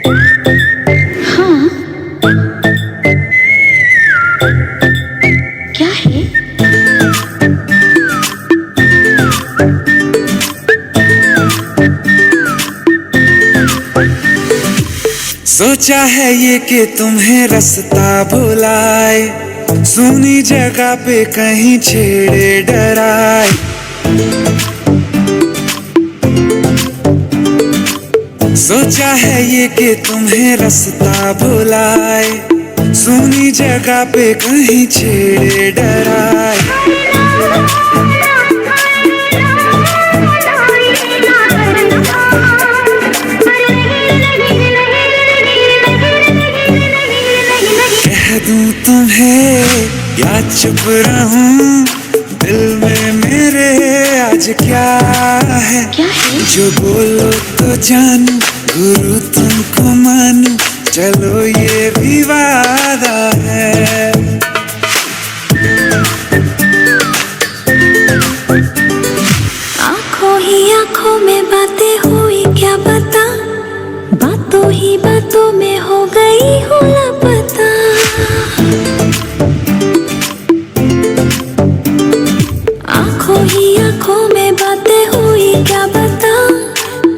हाँ, क्या है? सोचा है ये कि तुम्हें रास्ता भुलाए, सुनी जगह पे कहीं छेड़े डराए। सोचा है ये कि तुम्हें रास्ता भुलाए, सुनी जगह पे कहीं छेड़े डराए। कह दूं तुम्हें या चुप रहूं, दिल में मेरे आज क्या है? क्या है? जो बोलो तो जानू, गुरु तुमको मानू, चलो ये भी वादा है। आंखों ही आंखों में बातें हुई क्या बता, बातों ही बातों में हो गई हूँ लापता। आंखों ही आंखों में बातें हुई क्या बता,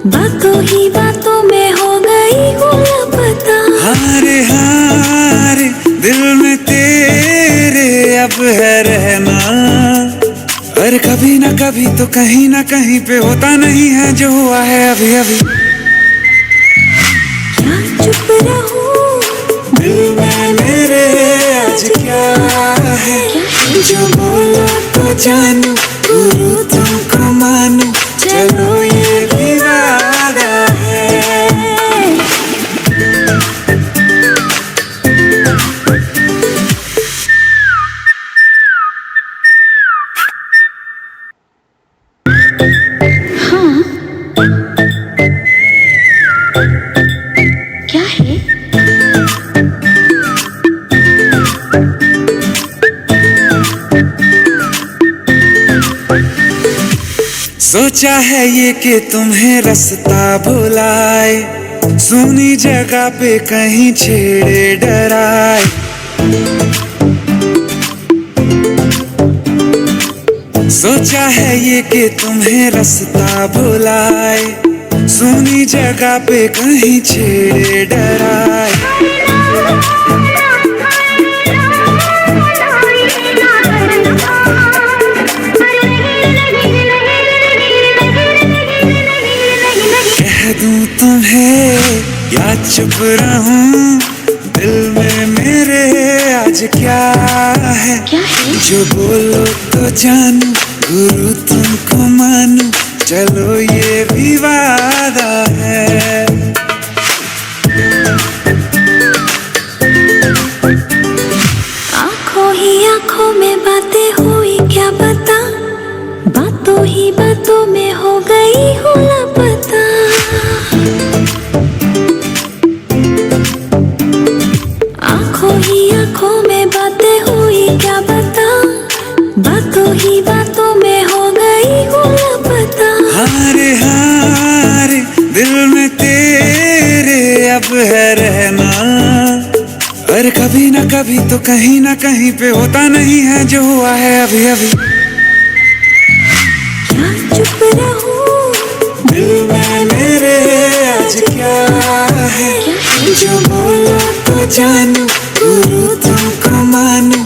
बातों ही बातों में हो गई हूँ लापता। हारे हारे दिल में तेरे अब है रहना, और कभी ना कभी तो कहीं ना कहीं पे होता नहीं है जो हुआ है अभी अभी। क्या चुप रहूं, दिल में मेरे आज क्या है? जो बोलो तो जानू, गुरु तुमको मानू, चलो ये भी वादा है। हाँ, क्या है? सोचा है ये कि तुम्हें रास्ता भुलाए, सुनी जगह पे कहीं छेड़े डराए। सोचा है ये कि तुम्हें रास्ता भुलाए, सुनी जगह पे कहीं छेड़े डराए। कह दूं तुम्हें या चुप रहूं, दिल में मेरे आज क्या है? क्या है? जो बोलो तो जानू, गुरु तुमको मानू, चलो ये भी वादा है। आंखों ही आंखों में बातें हुई क्या बता, बातों ही बातों में हो गई हूँ लापता। आंखों ही आंखों में बातें हुई क्या बता, बातों ही बातों में हो गई हूँ लापता। हारे हारे दिल में तेरे अब है रहना, और कभी ना कभी तो कहीं ना कहीं पे होता नहीं है जो हुआ है अभी अभी। क्या चुप रहूं, दिल में मेरे आज क्या है? जो बोलो तो जानू, गुरु तुमको मानू,